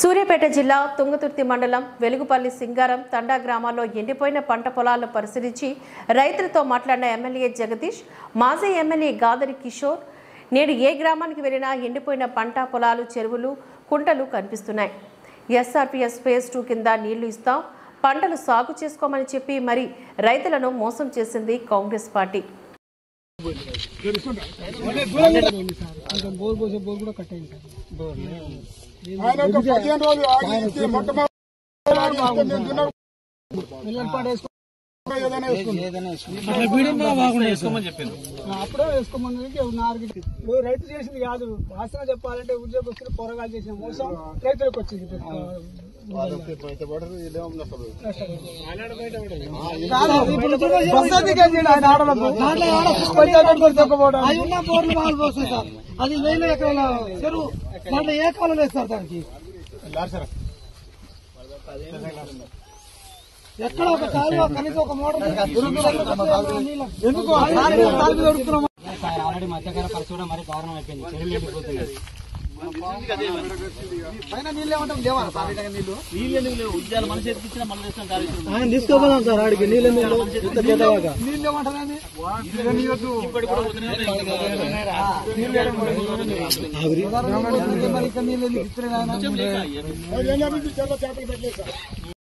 సూర్యాపేట జిల్లా తుంగతుర్తి మండలం వెలుగుపల్లి సింగారం తండా గ్రామాల్లో ఎండిపోయిన పంట పొలాలను పరిశీలించి రైతులతో మాట్లాడిన ఎమ్మెల్యే జగదీష్, మాజీ ఎమ్మెల్యే గాదరి కిషోర్ నేడు ఏ గ్రామానికి వెళ్ళినా ఎండిపోయిన పంట పొలాలు, చెరువులు, కుంటలు కనిపిస్తున్నాయి. ఎస్ఆర్పీఎస్ ఫేజ్ 2 కింద నీళ్లు ఇస్తాం, పంటలు సాగు చేసుకోమని చెప్పి మరి రైతులను మోసం చేసింది కాంగ్రెస్ పార్టీ. అప్పుడే వేసుకోమని రైతు చేసింది కాదు. వాస్తవం చెప్పాలంటే ఉద్యోగస్తులు పోరగాలు చేసిన మోసం రైతులకు వచ్చింది. అది 1000 ఎకరాల చెరువు, దాంట్లో ఏ కాలం వేస్తారు దానికి? ఎక్కడ ఒక కాలువ కనీసం ఒక మోటార్ ఎందుకు ఆల్రెడీ మధ్యకాల పరిస్థితి కూడా మరి దారుణం అయిపోయింది. చెరువులు ఎండిపోతుంది. పైన నీళ్ళు ఏమంటాం లేవా? నీళ్ళు నీళ్ళు ఉద్యాలు మన చేతికి ఇచ్చిన మన దేశం ఆయన తీసుకోపోదాం సార్. ఆడికి నీళ్ళు నీళ్ళు ఏమంటారండి? నీళ్ళు